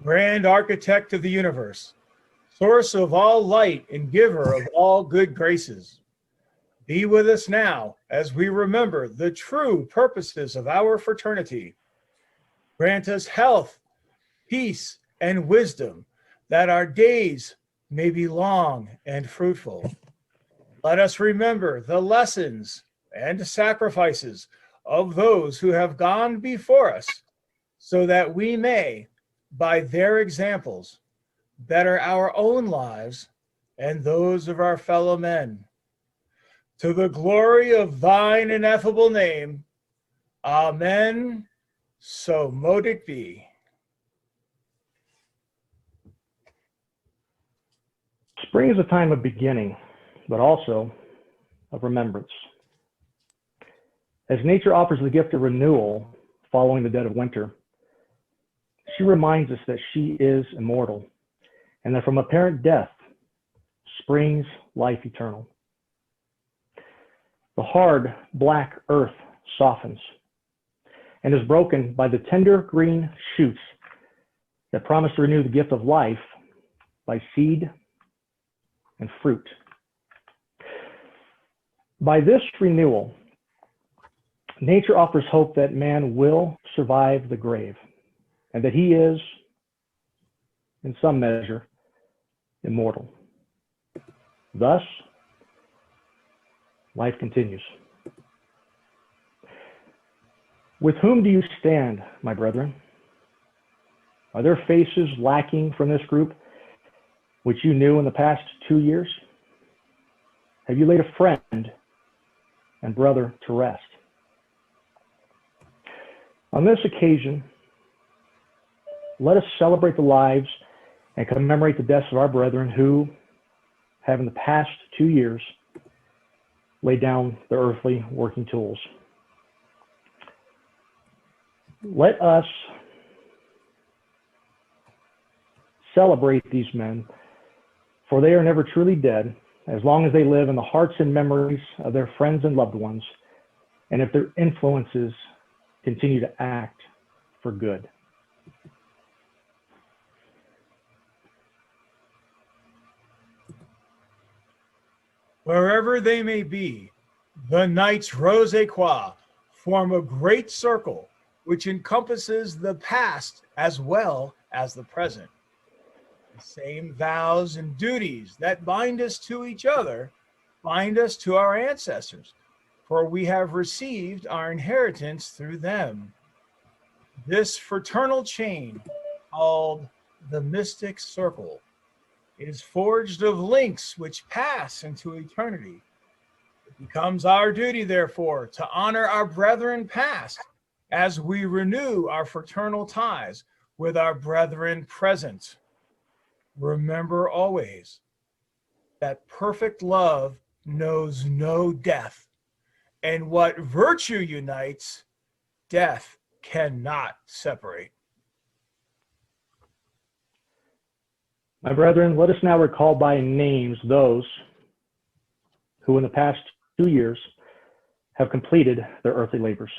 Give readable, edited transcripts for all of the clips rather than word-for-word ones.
Grand architect of the universe, source of all light and giver of all good graces. Be with us now as we remember the true purposes of our fraternity. Grant us health, peace, and wisdom, that our days may be long and fruitful. Let us remember the lessons and sacrifices of those who have gone before us, so that we may, by their examples, better our own lives and those of our fellow men. To the glory of thine ineffable name, amen. So mote it be. Spring is a time of beginning, but also of remembrance. As nature offers the gift of renewal following the dead of winter, she reminds us that she is immortal and that from apparent death springs life eternal. The hard, black earth softens and is broken by the tender green shoots that promise to renew the gift of life by seed and fruit. By this renewal, nature offers hope that man will survive the grave and that he is, in some measure, immortal. Thus, life continues. With whom do you stand, my brethren? Are there faces lacking from this group which you knew in the past 2 years? Have you laid a friend and brother to rest? On this occasion, let us celebrate the lives and commemorate the deaths of our brethren who have in the past 2 years laid down their earthly working tools. Let us celebrate these men, for they are never truly dead as long as they live in the hearts and memories of their friends and loved ones, and if their influences continue to act for good. Wherever they may be, the Knights Rose-Croix form a great circle which encompasses the past as well as the present. The same vows and duties that bind us to each other bind us to our ancestors, for we have received our inheritance through them. This fraternal chain, called the Mystic Circle, is forged of links which pass into eternity. It becomes our duty, therefore, to honor our brethren past as we renew our fraternal ties with our brethren present. Remember always that perfect love knows no death, and what virtue unites, death cannot separate. My brethren, let us now recall by names those who in the past 2 years have completed their earthly labors.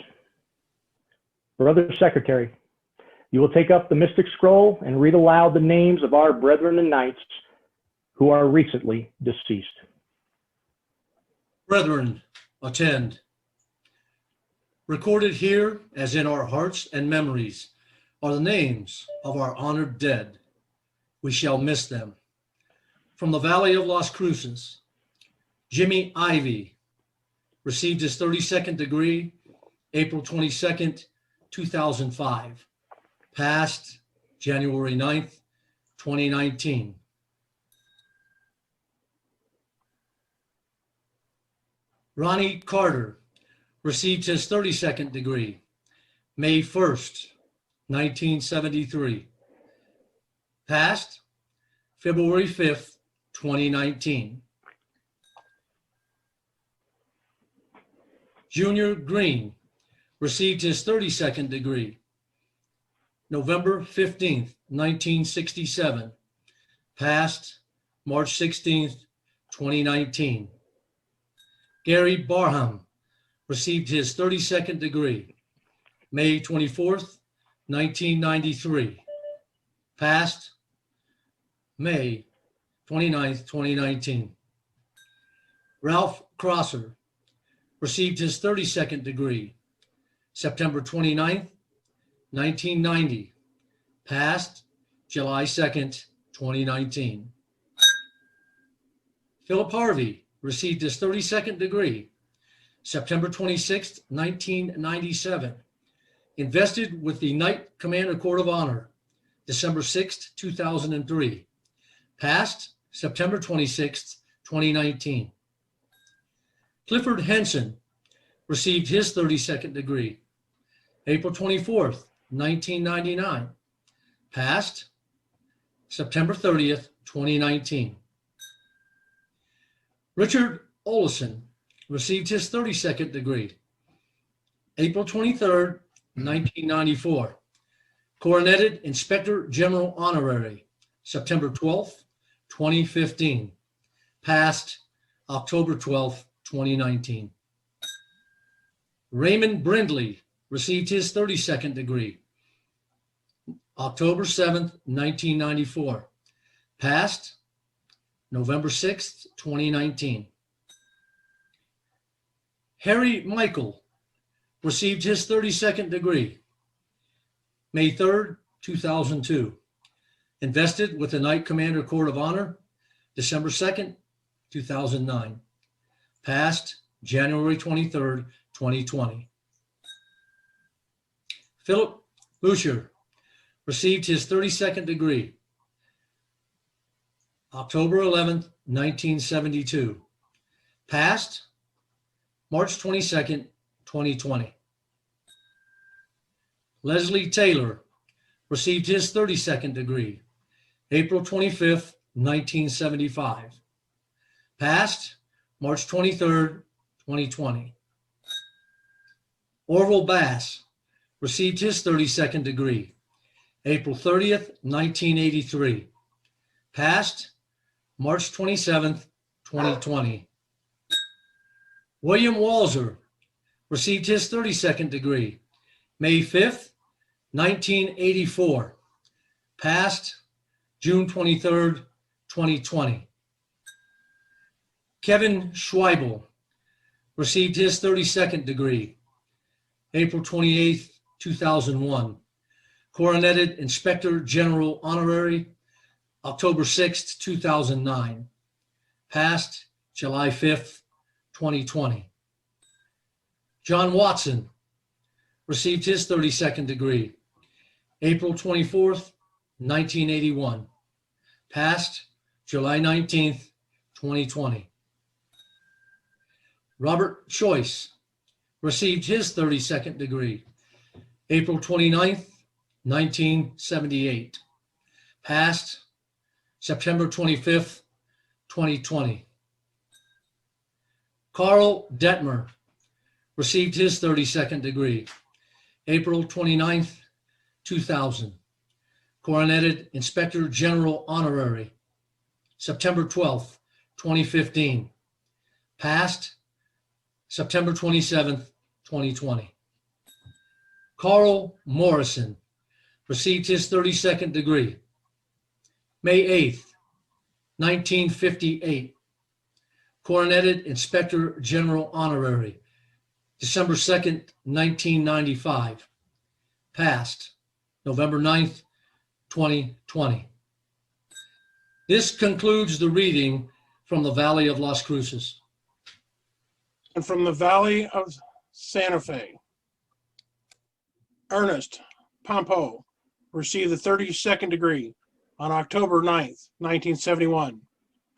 Brother Secretary, you will take up the mystic scroll and read aloud the names of our brethren and knights who are recently deceased. Brethren, attend. Recorded here, as in our hearts and memories, are the names of our honored dead. We shall miss them. From the Valley of Las Cruces, Jimmy Ivy received his 32nd degree, April 22nd, 2005. Passed January 9th, 2019. Ronnie Carter received his 32nd degree, May 1st, 1973. Passed February 5th, 2019. Junior Green received his 32nd degree, November 15th, 1967. Passed March 16th, 2019. Gary Barham received his 32nd degree, May 24th, 1993. Passed May 29th, 2019. Ralph Crosser received his 32nd degree September 29th, 1990. Passed July 2nd, 2019. Philip Harvey received his 32nd degree September 26th, 1997. Invested with the Knight Commander Court of Honor December 6th, 2003. Passed September 26th, 2019. Clifford Henson received his 32nd degree April 24th, 1999. Passed September 30th, 2019. Richard Olson received his 32nd degree April 23rd, 1994. Coroneted Inspector General Honorary September 12th, 2015. Passed October 12th, 2019. Raymond Brindley received his 32nd degree October 7th, 1994. Passed November 6th, 2019. Harry Michael received his 32nd degree May 3rd, 2002. Invested with the Knight Commander Court of Honor December 2nd, 2009. Passed January 23rd, 2020. Philip Boucher received his 32nd degree October 11th, 1972. Passed March 22nd, 2020. Leslie Taylor received his 32nd degree April 25th, 1975. Passed March 23rd, 2020. Orville Bass received his 32nd degree April 30th, 1983. Passed March 27th, 2020. William Walzer received his 32nd degree May 5th, 1984. Passed June 23rd, 2020. Kevin Schweibel received his 32nd degree April 28th, 2001. Coroneted Inspector General Honorary October 6th, 2009. Passed July 5th, 2020. John Watson received his 32nd degree April 24th, 1981. Passed July 19th, 2020. Robert Choice received his 32nd degree April 29th, 1978. Passed September 25th, 2020. Carl Detmer received his 32nd degree April 29th, 2000. Coroneted Inspector General Honorary September 12th, 2015. Passed September 27th, 2020. Carl Morrison received his 32nd degree May 8th, 1958. Coroneted Inspector General Honorary December 2nd, 1995. Passed November 9th, 2020. This concludes the reading from the Valley of Las Cruces. And from the Valley of Santa Fe, Ernest Pompo received the 32nd degree on October 9th, 1971.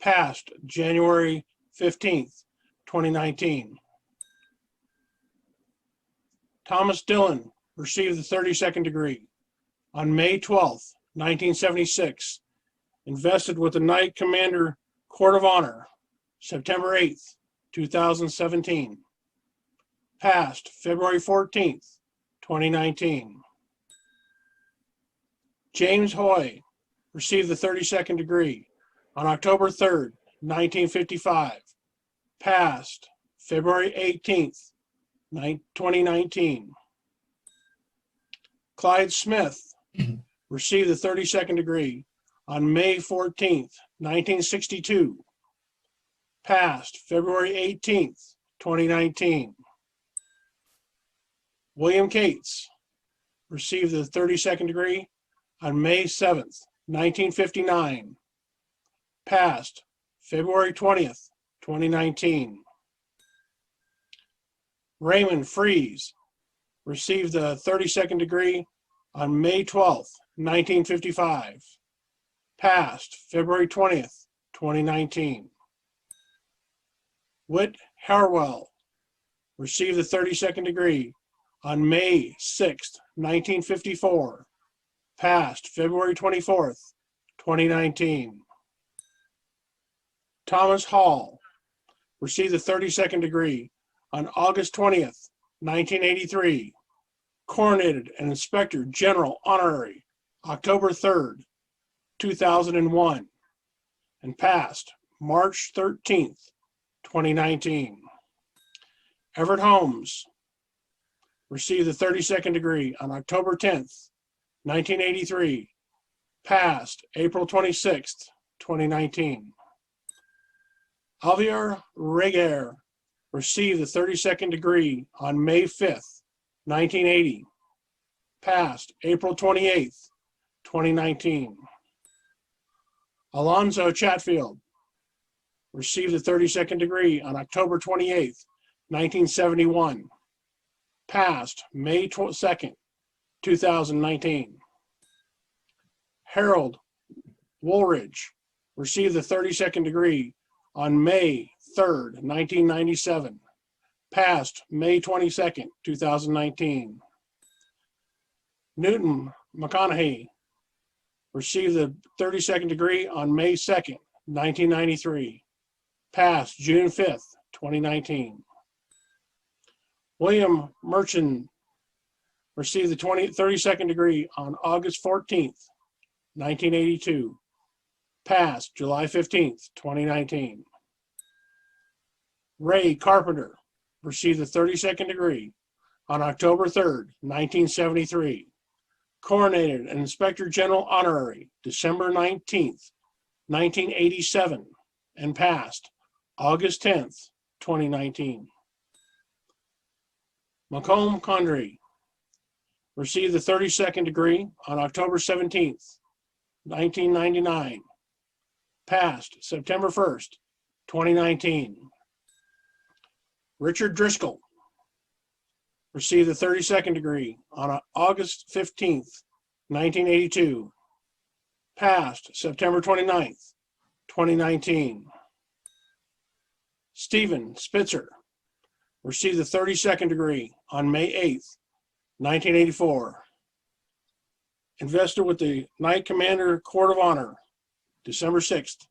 Passed January 15th, 2019. Thomas Dillon received the 32nd degree on May 12th, 1976. Invested with the Knight Commander Court of Honor September 8th, 2017. Passed February 14th, 2019. James Hoy received the 32nd degree on October 3rd, 1955. Passed February 18th, 2019. Clyde Smith received the 32nd degree on May 14th, 1962. Passed February 18th, 2019. William Cates received the 32nd degree on May 7th, 1959. Passed February 20th, 2019. Raymond Fries received the 32nd degree on May 12th, 1955. Passed February 20th, 2019. Whit Harwell received the 32nd degree on May 6th, 1954. Passed February 24th, 2019. Thomas Hall received the 32nd degree on August 20th, 1983. Coronated an Inspector General Honorary October 3rd, 2001, and passed March 13th, 2019. Everett Holmes received the 32nd degree on October 10th, 1983, passed April 26th, 2019. Javier Reguer received the 32nd degree on May 5th, 1980, passed April 28th, 2019. Alonzo Chatfield received the 32nd degree on October 28th, 1971, passed May 2nd, 2019. Harold Woolridge received the 32nd degree on May 3rd, 1997, passed May 22nd, 2019. Newton McConaughey received the 32nd degree on May 2nd, 1993, passed June 5th, 2019. William Merchant received the 32nd degree on August 14th, 1982, passed July 15th, 2019. Ray Carpenter received the 32nd degree on October 3rd, 1973, coronated an Inspector General Honorary December 19th, 1987, and passed August 10th, 2019. Macomb Condrey received the 32nd degree on October 17th, 1999, passed September 1st, 2019. Richard Driscoll received the 32nd degree on August 15th, 1982, passed September 29th, 2019. Stephen Spitzer received the 32nd degree on May 8th, 1984. Invested with the Knight Commander Court of Honor, December 6th,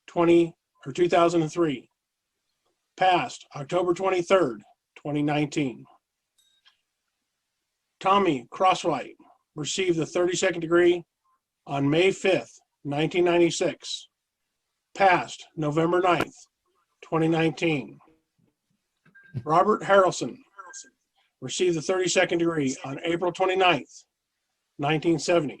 2003. Passed October 23rd, 2019. Tommy Crosswhite received the 32nd degree on May 5th, 1996. Passed November 9th, 2019. Robert Harrelson received the 32nd degree on April 29th, 1970.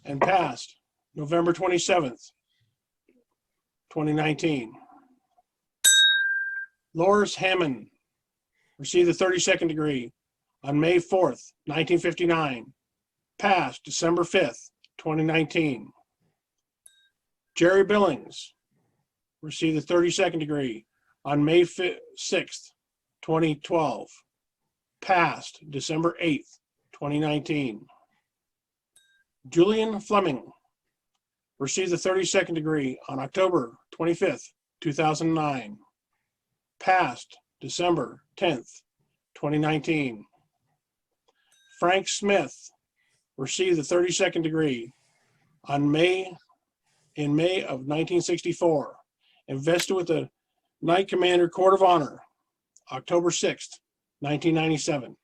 And passed November 27th, 2019. Loris Hammond received the 32nd degree on May 4th, 1959, passed December 5th, 2019. Jerry Billings received the 32nd degree on May 6th, 2012, passed December 8th, 2019. Julian Fleming received the 32nd degree on October 25th, 2009, passed December 10th, 2019. Frank Smith received the 32nd degree in May of 1964, invested with the Knight Commander Court of Honor, October 6th, 1997,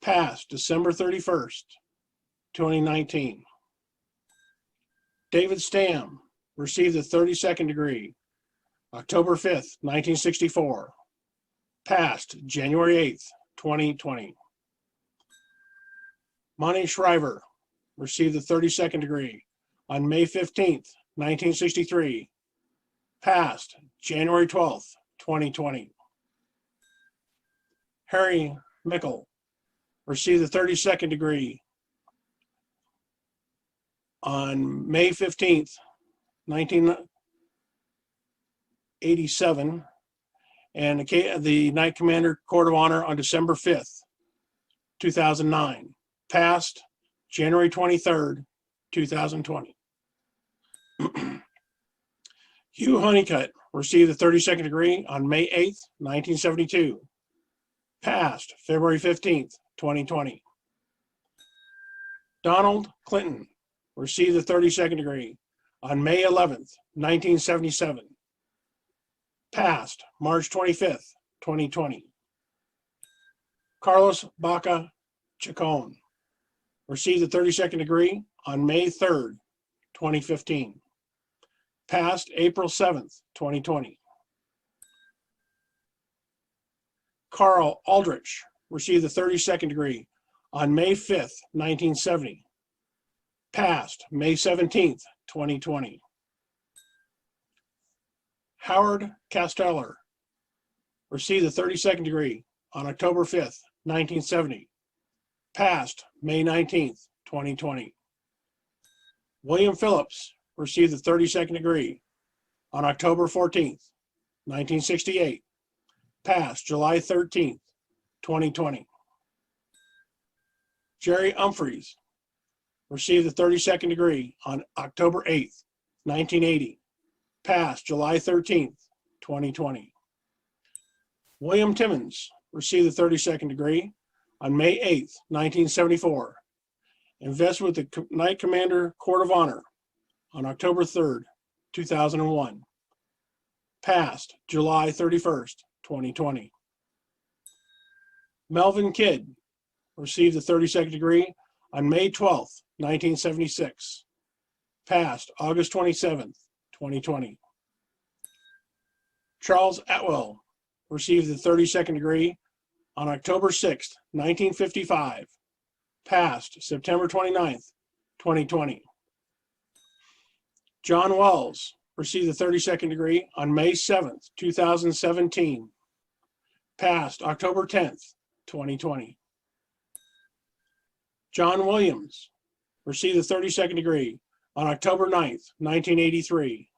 passed December 31st, 2019. David Stam received the 32nd degree, October 5th, 1964, Passed January 8th, 2020. Monty Shriver received the 32nd degree on May 15th, 1963. Passed January 12th, 2020. Harry Mickle received the 32nd degree on May 15th, 1987, and the Knight Commander Court of Honor on December 5th, 2009. Passed January 23rd, 2020. Hugh Honeycutt received the 32nd degree on May 8th, 1972. Passed February 15th, 2020. Donald Clinton received the 32nd degree on May 11th, 1977. Passed March 25th, 2020. Carlos Baca Chacon received the 32nd degree on May 3rd, 2015. Passed April 7th, 2020. Carl Aldrich received the 32nd degree on May 5th, 1970. Passed May 17th, 2020. Howard Casteller received the 32nd degree on October 5th, 1970. Passed May 19th, 2020. William Phillips received the 32nd degree on October 14th, 1968. Passed July 13th, 2020. Jerry Humphreys received the 32nd degree on October 8th, 1980. Passed July 13th, 2020. William Timmons received the 32nd degree on May 8th, 1974. Invested with the Knight Commander Court of Honor on October 3rd, 2001. Passed July 31st, 2020. Melvin Kidd received the 32nd degree on May 12th, 1976. Passed August 27th, 2020. Charles Atwell received the 32nd degree on October 6th, 1955. Passed September 29th, 2020. John Wells received the 32nd degree on May 7th, 2017. Passed October 10th, 2020. John Williams received the 32nd degree on October 9th, 1983.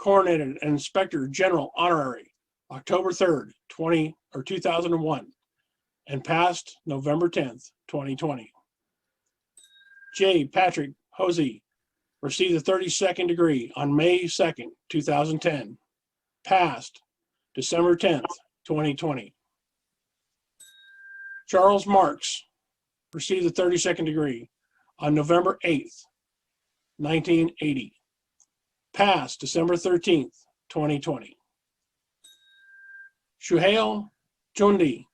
Coronated an Inspector General Honorary October 3rd, 2001, and passed November 10th, 2020. J. Patrick Hosey received the 32nd degree on May 2nd, 2010. Passed December 10th, 2020. Charles Marks received the 32nd degree on November 8th, 1980. Passed December 13th, 2020. Shuhail Chundi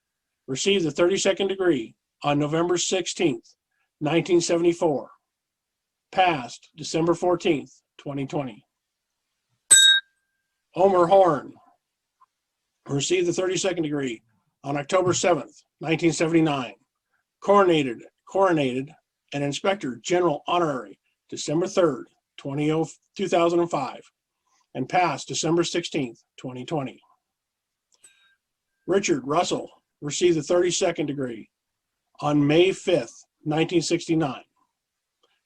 received the 32nd degree on November 16th, 1974. Passed December 14th, 2020. Omer Horn received the 32nd degree on October 7th, 1979. Coronated an Inspector General Honorary December 3rd, 2005, and passed December 16th, 2020. Richard Russell received the 32nd degree on May 5th, 1969.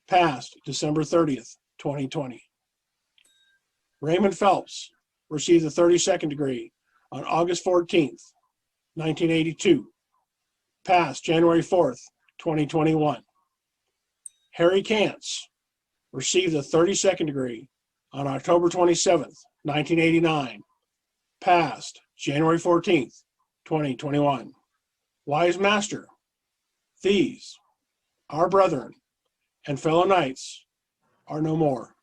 Passed December 30th, 2020. Raymond Phelps received the 32nd degree on August 14th, 1982. Passed January 4th, 2021. Harry Kantz received the 32nd degree on October 27th, 1989. Passed January 14th, 2021. Wise Master, these, our brethren and fellow knights, are no more.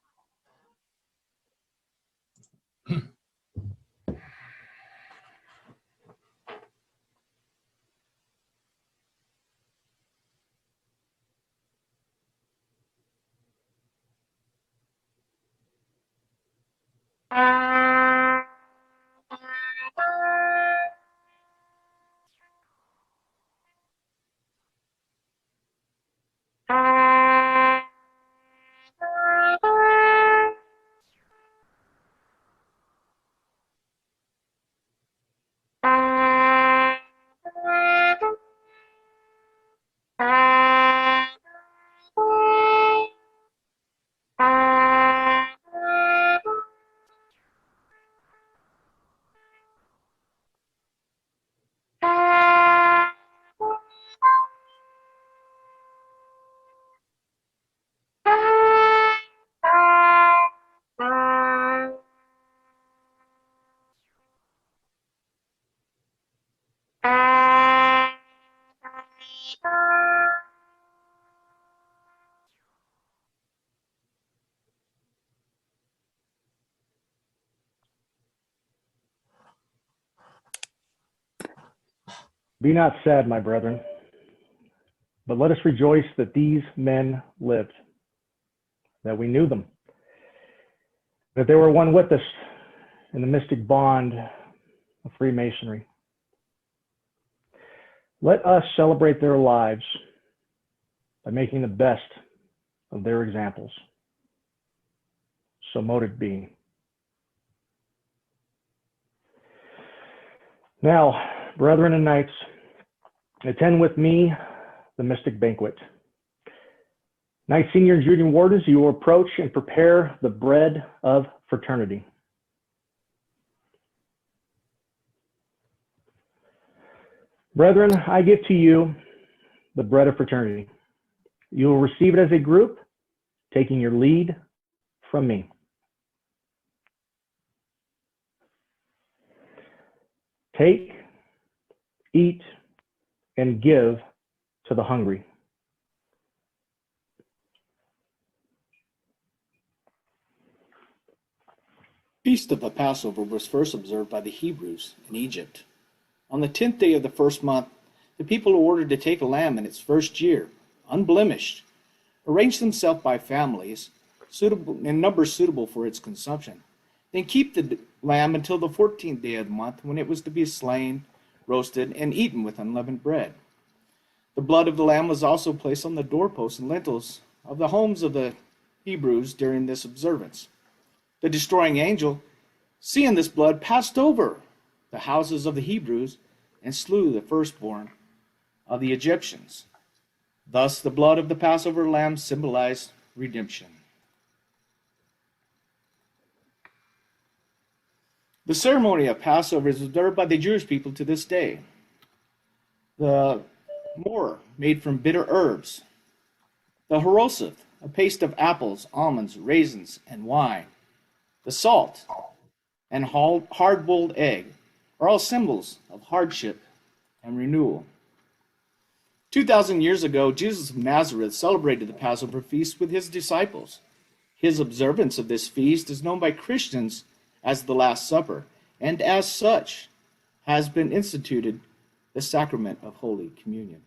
Be not sad, my brethren, but let us rejoice that these men lived, that we knew them, that they were one with us in the mystic bond of Freemasonry. Let us celebrate their lives by making the best of their examples. So mote it be. Now, brethren and knights, attend with me the Mystic Banquet. Knight Senior and Junior Wardens, you will approach and prepare the Bread of Fraternity. Brethren, I give to you the Bread of Fraternity. You will receive it as a group, taking your lead from me. Take, eat, and give to the hungry. Feast of the Passover was first observed by the Hebrews in Egypt. On the 10th day of the first month, the people were ordered to take a lamb in its first year, unblemished, arrange themselves by families, suitable in numbers suitable for its consumption. Then keep the lamb until the 14th day of the month, when it was to be slain, roasted, and eaten with unleavened bread. The blood of the lamb was also placed on the doorposts and lintels of the homes of the Hebrews during this observance. The destroying angel, seeing this blood, passed over the houses of the Hebrews and slew the firstborn of the Egyptians. Thus, the blood of the Passover lamb symbolized redemption. The ceremony of Passover is observed by the Jewish people to this day. The mor, made from bitter herbs. The haroseth, a paste of apples, almonds, raisins, and wine. The salt and hard-boiled egg are all symbols of hardship and renewal. 2,000 years ago, Jesus of Nazareth celebrated the Passover feast with his disciples. His observance of this feast is known by Christians as the Last Supper, and as such has been instituted the sacrament of Holy Communion.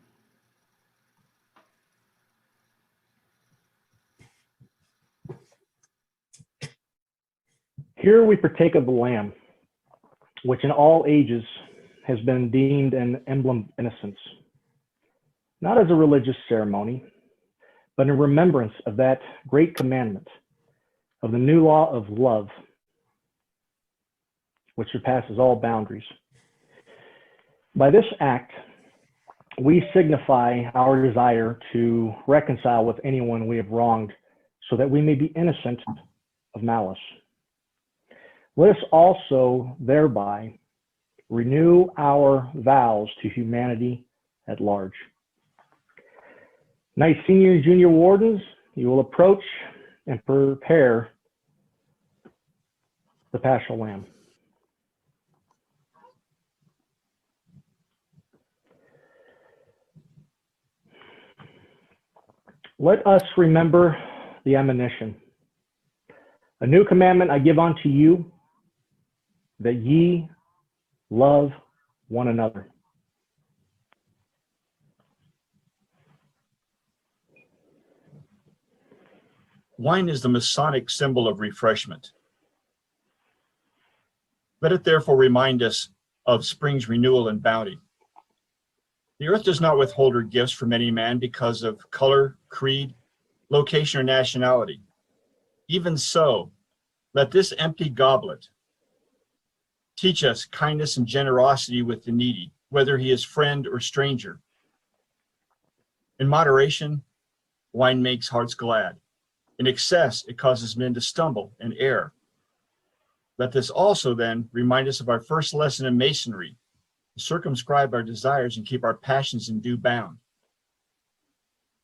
Here we partake of the Lamb, which in all ages has been deemed an emblem of innocence, not as a religious ceremony, but in remembrance of that great commandment of the new law of love, which surpasses all boundaries. By this act, we signify our desire to reconcile with anyone we have wronged, so that we may be innocent of malice. Let us also thereby renew our vows to humanity at large. Knight Senior and Junior Wardens, you will approach and prepare the Paschal Lamb. Let us remember the admonition. A new commandment I give unto you, that ye love one another. Wine is the Masonic symbol of refreshment. Let it therefore remind us of spring's renewal and bounty. The earth does not withhold her gifts from any man because of color, creed, location, or nationality. Even so, let this empty goblet teach us kindness and generosity with the needy, whether he is friend or stranger. In moderation, wine makes hearts glad. In excess, it causes men to stumble and err. Let this also then remind us of our first lesson in Masonry, to circumscribe our desires and keep our passions in due bound.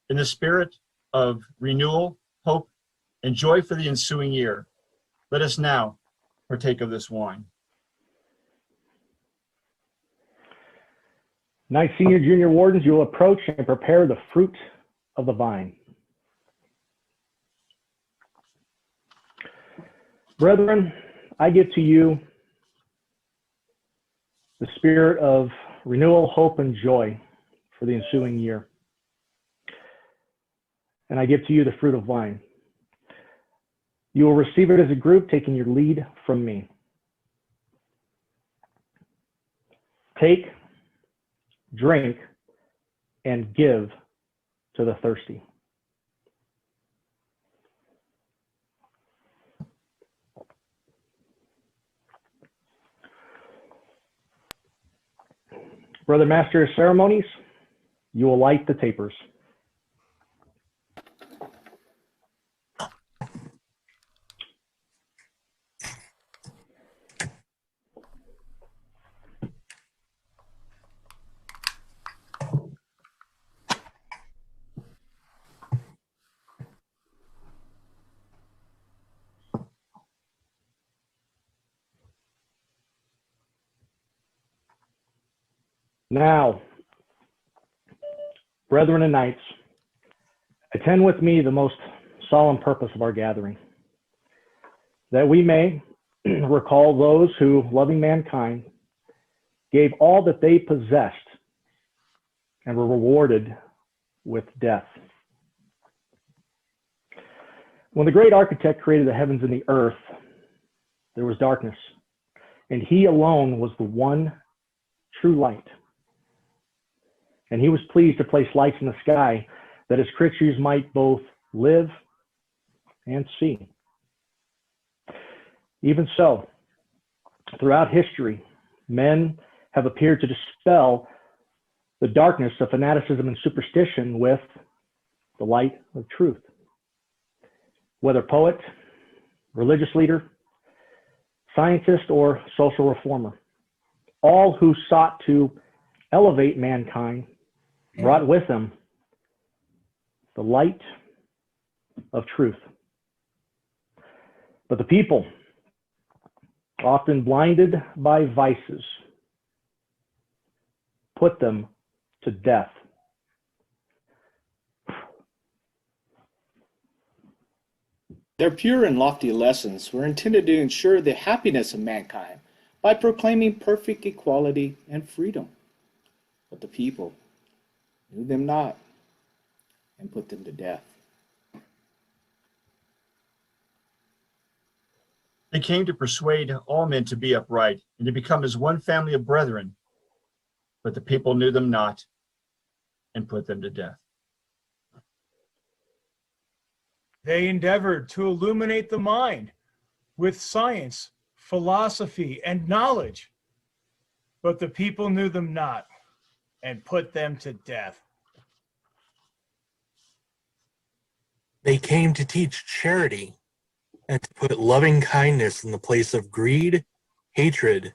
In the spirit of renewal, hope, and joy for the ensuing year, let us now partake of this wine. Knight Senior Junior Wardens, you will approach and prepare the fruit of the vine. Brethren, I give to you the spirit of renewal, hope, and joy for the ensuing year. And I give to you the fruit of wine. You will receive it as a group, taking your lead from me. Take, drink, and give to the thirsty. Brother Master of Ceremonies, you will light the tapers. Now, brethren and knights, attend with me the most solemn purpose of our gathering, that we may recall those who, loving mankind, gave all that they possessed and were rewarded with death. When the great architect created the heavens and the earth, there was darkness, and he alone was the one true light. And he was pleased to place lights in the sky that his creatures might both live and see. Even so, throughout history, men have appeared to dispel the darkness of fanaticism and superstition with the light of truth. Whether poet, religious leader, scientist, or social reformer, all who sought to elevate mankind brought with them the light of truth. But the people, often blinded by vices, put them to death. Their pure and lofty lessons were intended to ensure the happiness of mankind by proclaiming perfect equality and freedom. But the people knew them not and put them to death. They came to persuade all men to be upright and to become as one family of brethren, but the people knew them not and put them to death. They endeavored to illuminate the mind with science, philosophy, and knowledge, but the people knew them not and put them to death. They came to teach charity and to put loving kindness in the place of greed, hatred,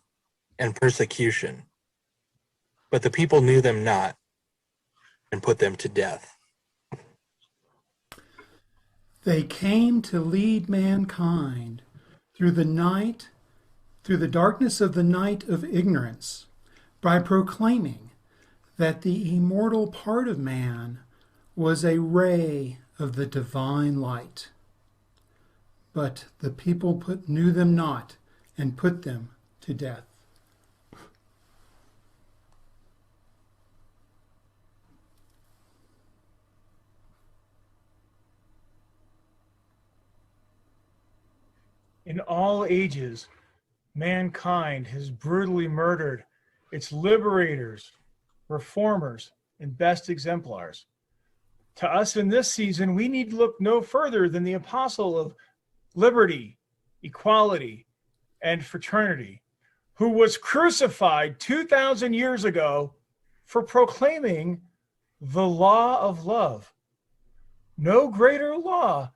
and persecution. But the people knew them not and put them to death. They came to lead mankind through the darkness of the night of ignorance, by proclaiming that the immortal part of man was a ray of the divine light. But the people knew them not and put them to death. In all ages, mankind has brutally murdered its liberators, reformers, and best exemplars. To us in this season, we need look no further than the apostle of liberty, equality, and fraternity, who was crucified 2,000 years ago for proclaiming the law of love. No greater law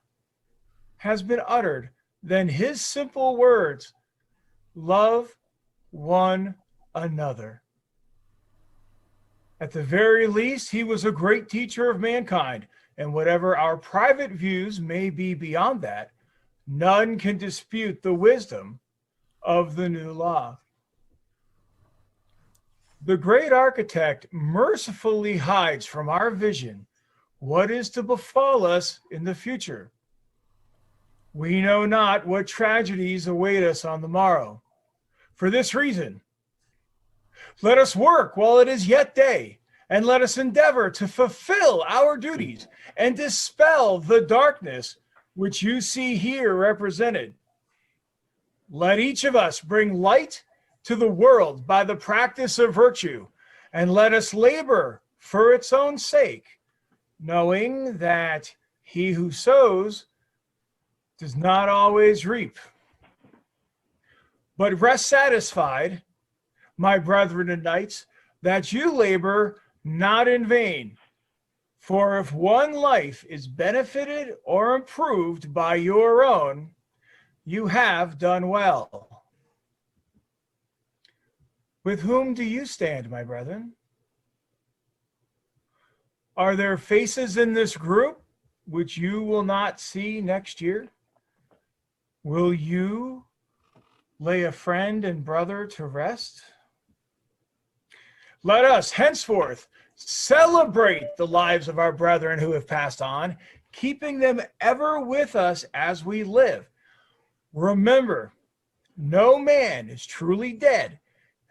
has been uttered than his simple words, love one another. At the very least, he was a great teacher of mankind, and whatever our private views may be beyond that, none can dispute the wisdom of the new law. The great architect mercifully hides from our vision what is to befall us in the future. We know not what tragedies await us on the morrow. For this reason, Let us work while it is yet day, and let us endeavor to fulfill our duties and dispel the darkness which you see here represented. Let each of us bring light to the world by the practice of virtue, and let us labor for its own sake, knowing that he who sows does not always reap. But rest satisfied, my brethren and knights, that you labor not in vain. For if one life is benefited or improved by your own, you have done well. With whom do you stand, my brethren? Are there faces in this group which you will not see next year? Will you lay a friend and brother to rest? Let us henceforth celebrate the lives of our brethren who have passed on, keeping them ever with us as we live. Remember, no man is truly dead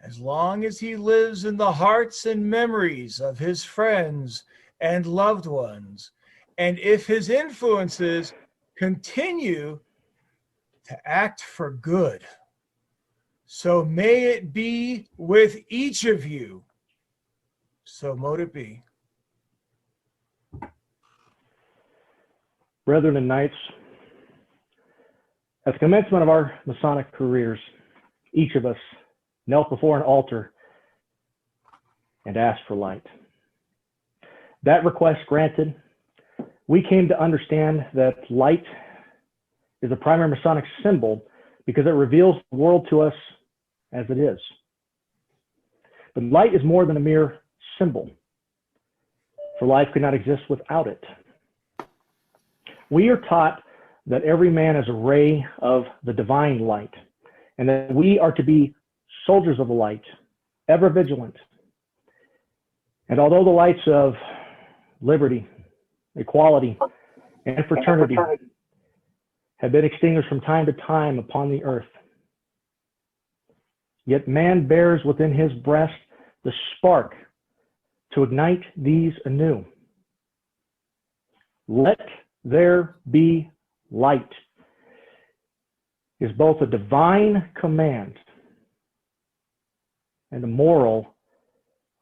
as long as he lives in the hearts and memories of his friends and loved ones, and if his influences continue to act for good. So may it be with each of you. So mote it be. Brethren and knights, at the commencement of our Masonic careers, each of us knelt before an altar and asked for light. That request granted, we came to understand that light is a primary Masonic symbol because it reveals the world to us as it is. But light is more than a mere symbol, for life could not exist without it. We are taught that every man is a ray of the divine light, and that we are to be soldiers of the light, ever vigilant. And although the lights of liberty, equality, and fraternity have been extinguished from time to time upon the earth, yet man bears within his breast the spark to ignite these anew. Let there be light is both a divine command and a moral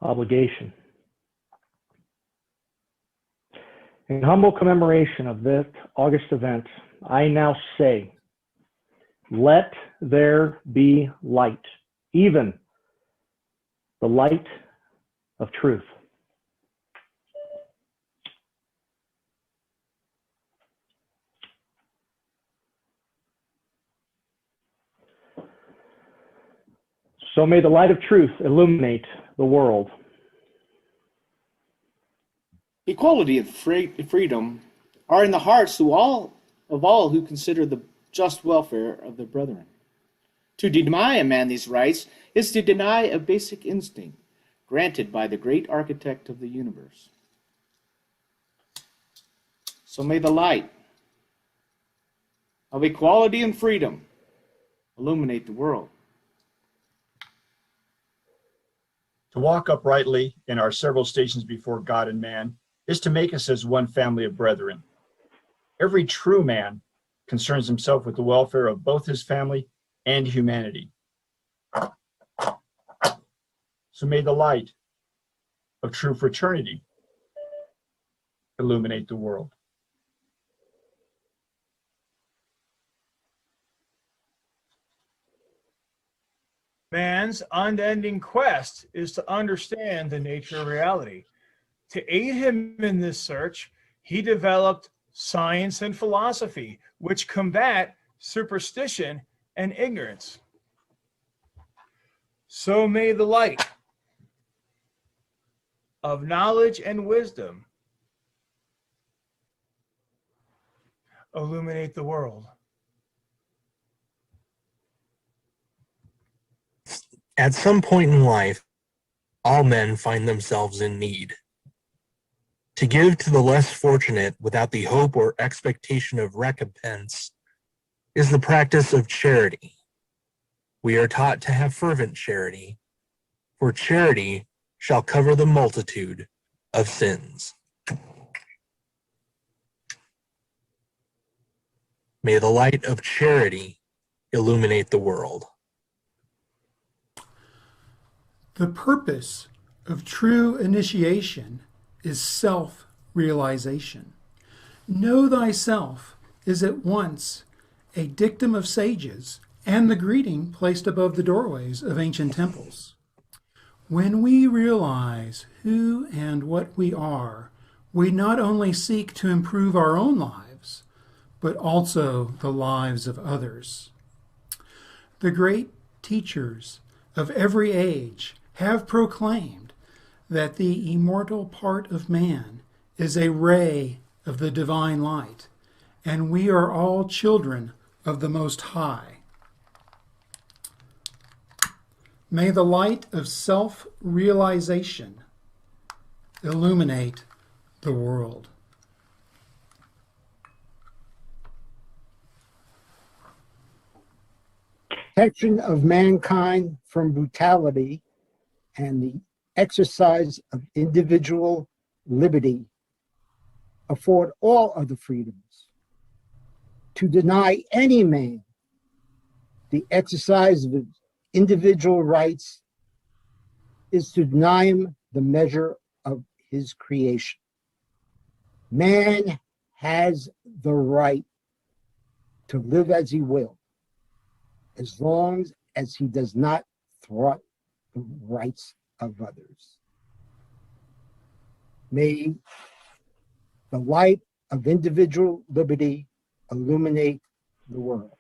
obligation. In humble commemoration of this August event, I now say, let there be light, even the light of truth. So may the light of truth illuminate the world. Equality and freedom are in the hearts of all who consider the just welfare of their brethren. To deny a man these rights is to deny a basic instinct granted by the great architect of the universe. So may the light of equality and freedom illuminate the world. To walk uprightly in our several stations before God and man is to make us as one family of brethren. Every true man concerns himself with the welfare of both his family and humanity. So may the light of true fraternity illuminate the world. Man's unending quest is to understand the nature of reality. To aid him in this search, he developed science and philosophy, which combat superstition and ignorance. So may the light of knowledge and wisdom illuminate the world. At some point in life, all men find themselves in need. To give to the less fortunate without the hope or expectation of recompense is the practice of charity. We are taught to have fervent charity, for charity shall cover the multitude of sins. May the light of charity illuminate the world. The purpose of true initiation is self-realization. Know thyself is at once a dictum of sages and the greeting placed above the doorways of ancient temples. When we realize who and what we are, we not only seek to improve our own lives, but also the lives of others. The great teachers of every age have proclaimed that the immortal part of man is a ray of the divine light, and we are all children of the Most High. May the light of self-realization illuminate the world. Protection of mankind from brutality and the exercise of individual liberty afford all other freedoms. To deny any man the exercise of his individual rights is to deny him the measure of his creation. Man has the right to live as he will, as long as he does not thwart the rights of others. May the light of individual liberty illuminate the world.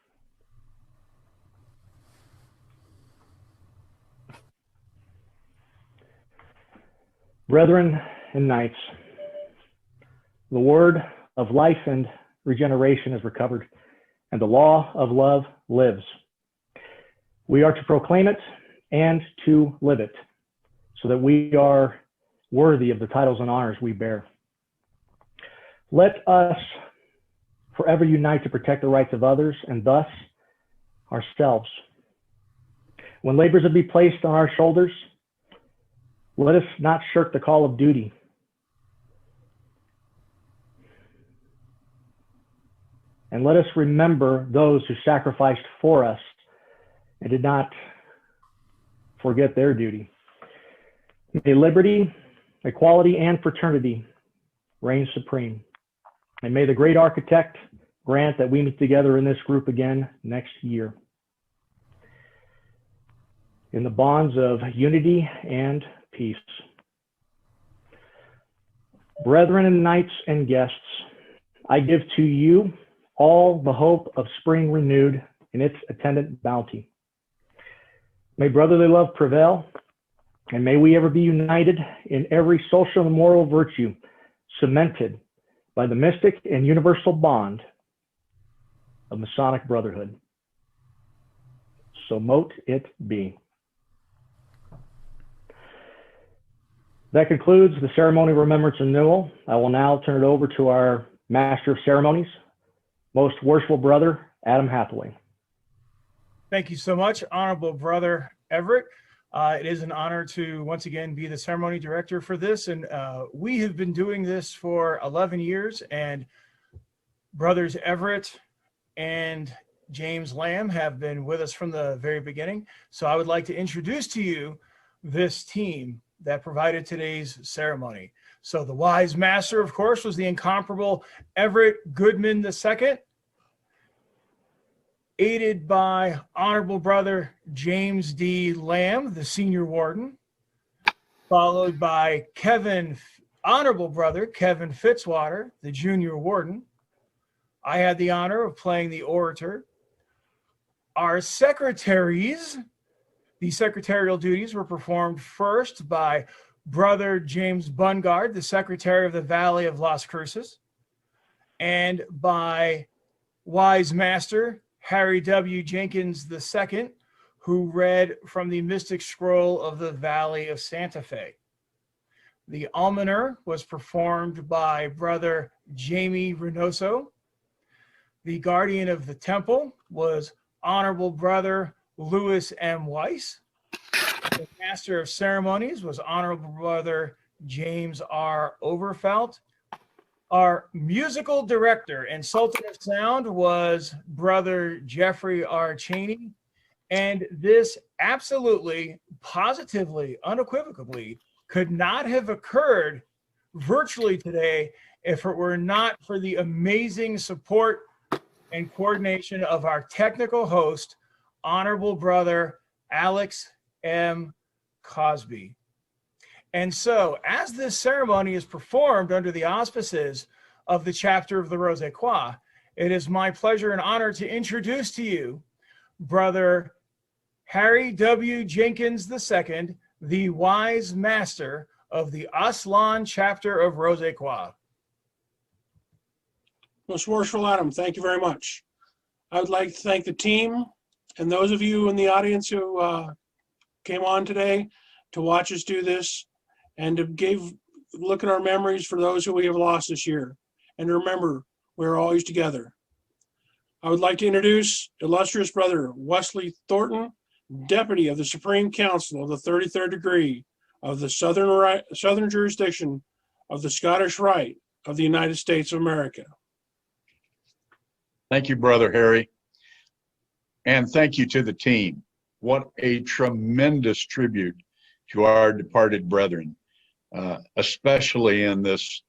Brethren and knights, the word of life and regeneration is recovered, and the law of love lives. We are to proclaim it and to live it, so that we are worthy of the titles and honors we bear. Let us forever unite to protect the rights of others and thus ourselves. When labors are be placed on our shoulders, let us not shirk the call of duty. And let us remember those who sacrificed for us and did not forget their duty. May liberty, equality, and fraternity reign supreme. And may the great architect grant that we meet together in this group again next year, in the bonds of unity and peace. Brethren and knights and guests, I give to you all the hope of spring renewed in its attendant bounty. May brotherly love prevail, and may we ever be united in every social and moral virtue, cemented by the mystic and universal bond of Masonic brotherhood. So mote it be. That concludes the ceremony of remembrance and renewal. I will now turn it over to our Master of Ceremonies, Most Worshipful Brother Adam Hathaway. Thank you so much, Honorable Brother Everett. It is an honor to once again be the ceremony director for this, and we have been doing this for 11 years, and Brothers Everett and James Lamb have been with us from the very beginning. So I would like to introduce to you this team that provided today's ceremony. So the wise master, of course, was the incomparable Everett Goodman II, aided by Honorable Brother James D. Lamb, the senior warden, followed by Honorable Brother Kevin Fitzwater, the junior warden. I had the honor of playing the orator. Our secretaries, the secretarial duties were performed first by Brother James Bungard, the secretary of the Valley of Las Cruces, and by Wise Master Harry W. Jenkins II, who read from the Mystic Scroll of the Valley of Santa Fe. The almoner was performed by Brother Jamie Reynoso. The guardian of the temple was Honorable Brother Louis M. Weiss. The Master of Ceremonies was Honorable Brother James R. Overfelt. Our musical director and Sultan of Sound was Brother Jeffrey R. Cheney. And this absolutely, positively, unequivocally could not have occurred virtually today if it were not for the amazing support and coordination of our technical host, Honorable Brother Alex M. Cosby. And so, as this ceremony is performed under the auspices of the chapter of the Rose Croix, it is my pleasure and honor to introduce to you Brother Harry W. Jenkins II, the wise master of the Aslan chapter of Rose Croix. Most worshipful Adam, thank you very much. I would like to thank the team and those of you in the audience who came on today to watch us do this and to look at our memories for those who we have lost this year. And remember, we're always together. I would like to introduce illustrious Brother Wesley Thornton, Deputy of the Supreme Council of the 33rd degree of the Southern Jurisdiction of the Scottish Rite of the United States of America. Thank you, Brother Harry. And thank you to the team. What a tremendous tribute to our departed brethren, especially in this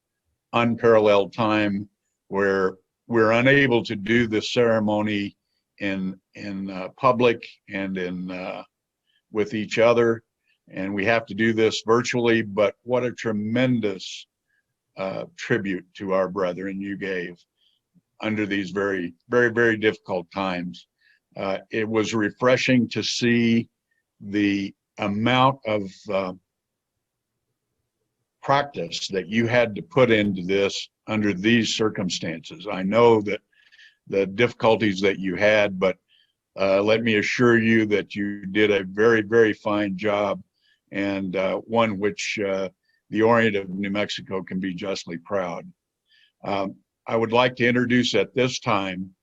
unparalleled time where we're unable to do this ceremony in public and with each other, and we have to do this virtually. But what a tremendous tribute to our brethren you gave under these very, very, very difficult times. It was refreshing to see the amount of practice that you had to put into this under these circumstances. I know that the difficulties that you had, but let me assure you that you did a very, very fine job, and one which the Orient of New Mexico can be justly proud. I would like to introduce at this time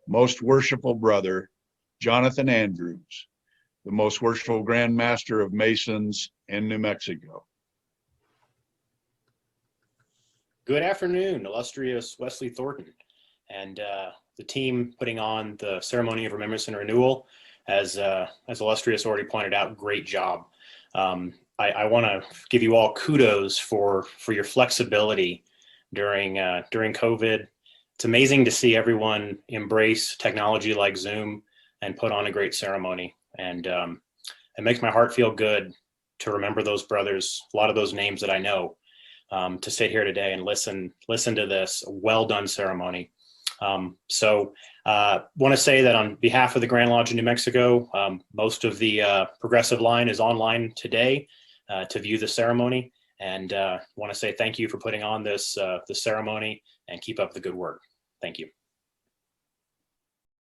Most Worshipful Brother Jonathan Andrews, the Most Worshipful Grand Master of Masons in New Mexico. Good afternoon, illustrious Wesley Thornton and the team putting on the Ceremony of Remembrance and Renewal. As illustrious already pointed out, great job. I want to give you all kudos for your flexibility during COVID. It's amazing to see everyone embrace technology like Zoom and put on a great ceremony. And it makes my heart feel good to remember those brothers, a lot of those names that I know, to sit here today and listen to this well done ceremony. So want to say that on behalf of the Grand Lodge in New Mexico, most of the progressive line is online today to view the ceremony, and want to say thank you for putting on this ceremony, and keep up the good work. Thank you.